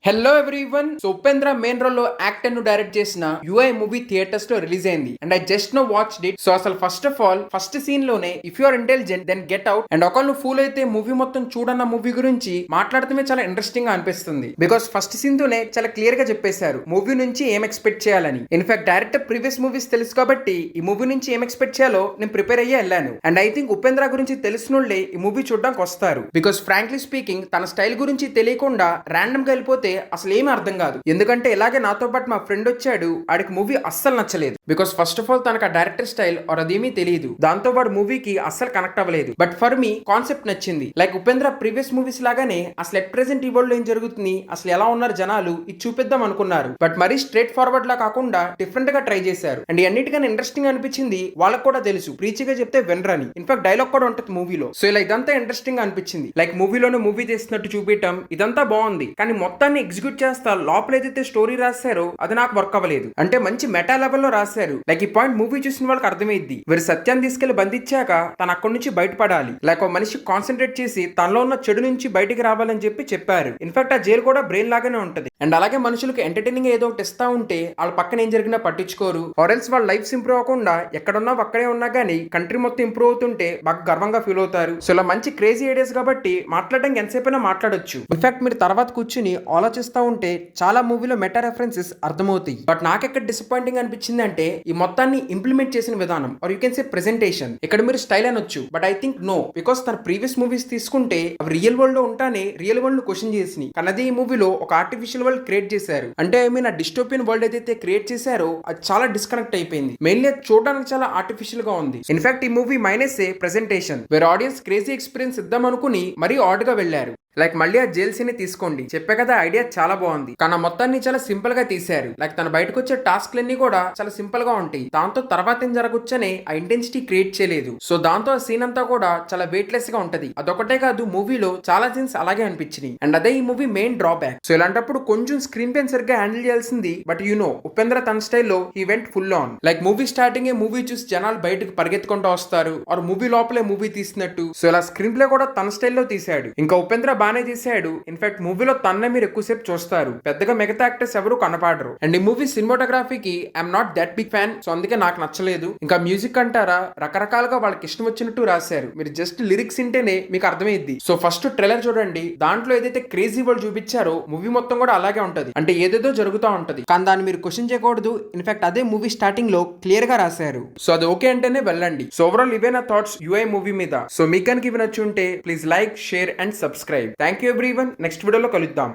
Hello everyone. So Upendra main role లో actor ను direct చేసిన యుఐ మూవీ థియేటర్స్ లో రిలీజ్ అయింది and I just no watch it. So అసలు first of all first scene లోనే if you are intelligent then get out and ఒకళ్ళు fool అయితే movie మొత్తం చూడన్న మూవీ గురించి మాట్లాడటమే చాలా ఇంట్రెస్టింగ్ గా అనిపిస్తుంది. బికాస్ ఫస్ట్ సీన్ తోనే చాలా క్లియర్ గా చెప్పేశారు మూవీ నుంచి ఏం ఎక్స్పెక్ట్ చేయాలని. ఇన్ఫాక్ట్ డైరెక్టర్ ప్రీవియస్ మూవీస్ తెలుసు కాబట్టి ఈ మూవీ నుంచి ఏం ఎక్స్పెక్ట్ చేయాలో నేను ప్రిపేర్ అయ్యే వెళ్ళాను. అండ్ ఐ థింక్ ఉపేంద్ర గురించి తెలిసినోళ్లే ఈ మూవీ చూడడానికి వస్తారు. బికాస్ ఫ్రాంక్లీ స్పీకింగ్ తన స్టైల్ గురించి తెలియకుండా ర్యాండమ్ గా వెళ్ళిపోతే అసలు ఏమి అర్థం కాదు. ఎందుకంటే ఇలాగే నాతో పాటు మా ఫ్రెండ్ వచ్చాడు, ఆడికి మూవీ అస్సలు నచ్చలేదు. బికాస్ ఫస్ట్ ఆఫ్ ఆల్ తనకు ఆ డైరెక్టర్ స్టైల్ ఆర్ అదేమీ తెలియదు. దాంతో వాడు మూవీకి అస్సలు కనెక్ట్ అవ్వలేదు. బట్ ఫర్ మీ కాన్సెప్ట్ నచ్చింది. లైక్ ఉపేంద్ర ప్రీవియస్ మూవీస్ లాగానే అసలు ఎట్ ప్రెసెంట్ ఈ వరల్డ్ లో ఏం జరుగుతుంది, అసలు ఎలా ఉన్నారు జనాలు, ఇది చూపిద్దాం అనుకున్నారు. బట్ మరీ స్ట్రేట్ ఫార్వర్డ్ లా కాకుండా డిఫరెంట్ గా ట్రై చేశారు. అండ్ అన్నిటికన్నా ఇంట్రెస్టింగ్ అనిపించింది వాళ్ళకి కూడా తెలుసు ప్రీచిగా చెప్తే వినరని. ఇన్ఫాక్ట్ డైలాగ్ కూడా ఉంటుంది మూవీలో. సో ఇలా ఇదంతా ఇంట్రెస్టింగ్ అనిపించింది. లైక్ మూవీలోనే మూవీ చేసినట్టు చూపించడం ఇదంతా బాగుంది. కానీ మొత్తాన్ని ఎగ్జిక్యూట్ చేస్తా లోపల ఏదైతే స్టోరీ రాశారో అది నాకు వర్క్ అవ్వలేదు. అంటే మంచి మెటా లెవెల్ లో రాశారు. లైక్ ఈ పాయింట్ మూవీ చూసిన వాళ్ళకి అర్థమైద్ది. వీరు సత్యాన్ని తీసుకెళ్లి బంధించాక తను అక్కడి నుంచి బయటపడాలి. లైక్ ఒక మనిషి కాన్సన్ట్రేట్ చేసి తనలో ఉన్న చెడు నుంచి బయటికి రావాలని చెప్పారు. ఇన్ఫాక్ట్ ఆ జైలు కూడా బ్రెయిన్ లాగానే ఉంటది. అండ్ అలాగే మనుషులకు ఎంటర్టైనింగ్ ఏదో ఒకటి ఇస్తా ఉంటే వాళ్ళ పక్కన ఏం జరిగినా పట్టించుకోరు. ఆరెల్స్ వాళ్ళ లైఫ్స్ ఇంప్రూవ్ అవ్వకుండా ఎక్కడున్నా అక్కడే ఉన్నా గానీ కంట్రీ మొత్తం ఇంప్రూవ్ అవుతుంటే బాగా గర్వంగా ఫీల్ అవుతారు. సో ఇలా మంచి క్రేజీ ఐడియాస్ కాబట్టి మాట్లాడడానికి ఎంతసేపైనా మాట్లాడొచ్చు. ఇన్ఫాక్ట్ మీరు తర్వాత కూర్చుని ఆలోచిస్తా ఉంటే చాలా మూవీలో మెటా రెఫరెన్సెస్ అర్థమవుతాయి. బట్ నాకెక్కడ డిసప్పాయింటింగ్ అనిపించింది అంటే ఈ మొత్తాన్ని ఇంప్లిమెంట్ చేసిన విధానం or you can say presentation. ఇక్కడ మీరు స్టైల్ అనొచ్చు but I think no. Because తన ప్రీవియస్ మూవీస్ తీసుకుంటే అవి రియల్ వరల్డ్ లో ఉంటానే రియల్ వరల్డ్ ను క్వశ్చన్ చేసి కన్నది ఈ మూవీలో ఒక ఆర్టిఫిషియల్ వరల్డ్ క్రియేట్ చేశారు. అంటే ఐ మీన్ ఆ డిస్టోపియన్ వరల్డ్ ఏదైతే క్రియేట్ చేశారో అది చాలా డిస్కనెక్ట్ అయిపోయింది. మెయిన్లీ చూడడానికి చాలా ఆర్టిఫిషియల్ గా ఉంది. ఇన్ఫాక్ట్ ఈ movie minus a presentation where audience crazy experience ఇద్దాం అనుకుని మరీ ఆడ్ గా వెళ్లారు. లైక్ మళ్ళీ ఆ జైల్ సీన్ తీసుకోండి, చెప్పే కదా ఐడియా చాలా బాగుంది కానీ మొత్తాన్ని చాలా సింపుల్ గా తీశారు. లైక్ తన బయటకు వచ్చే టాస్క్ లన్నీ కూడా చాలా సింపుల్ గా ఉంటాయి. దాంతో తర్వాత ఏం జరగొచ్చనే ఆ ఇంటెన్సిటీ క్రియేట్ చేయలేదు. సో దాంతో ఆ సీన్ అంతా కూడా చాలా వెయిట్లెస్ గా ఉంటది. అదొకటే కాదు మూవీలో చాలా సీన్స్ అలాగే అనిపించినాయి. అండ్ అదే ఈ మూవీ మెయిన్ డ్రాబ్యాక్. సో ఇలాంటప్పుడు కొంచెం స్క్రీన్ పెయిన్ సరిగ్గా హ్యాండిల్ చేయాల్సింది. బట్ యు నో ఉపేంద్ర తన స్టైల్లో he went full on. Like movie starting movie చూసి జనాలు బయటకు పరిగెత్తుకుంటూ వస్తారు ఆర్ మూవీ లోపలే మూవీ తీసినట్టు. సో ఇలా స్క్రీన్ ప్లే కూడా తన స్టైల్లో తీశాడు. ఇంకా ఉపేంద్ర బానే చేశాడు. ఇన్ఫాక్ట్ మూవీలో తన్నే మీరు ఎక్కువసేపు చూస్తారు, పెద్దగా మిగతా యాక్టర్స్ ఎవరు కనపడరు. అండ్ ఈ మూవీ సినిమాటోగ్రఫీకి I'm not that big fan. So అందుకే నాకు నచ్చలేదు. ఇంకా మ్యూజిక్ అంటారా రకరకాలుగా వాళ్ళకి ఇష్టం వచ్చినట్టు రాశారు. మీరు జస్ట్ లిరిక్స్ వింటేనే మీకు అర్థమైద్ది. సో ఫస్ట్ ట్రైలర్ చూడండి, దాంట్లో ఏదైతే క్రేజీ వరల్డ్ చూపించారో మూవీ మొత్తం కూడా అలాగే ఉంటది. అంటే ఏదేదో జరుగుతూ ఉంటది కానీ దాన్ని మీరు క్వశ్చన్ చేయకూడదు. ఇన్ఫాక్ట్ అదే మూవీ స్టార్టింగ్ లో క్లియర్ గా రాశారు. సో అది ఓకే అంటేనే వెళ్ళండి. సో ఓవరాల్ ఇవే నా థాట్స్ యుఐ మూవీ మీద. సో మీకు కనుక ఇవి నచ్చి ఉంటే please like, share and subscribe. Thank you everyone. Next వీడియోలో కలుద్దాం.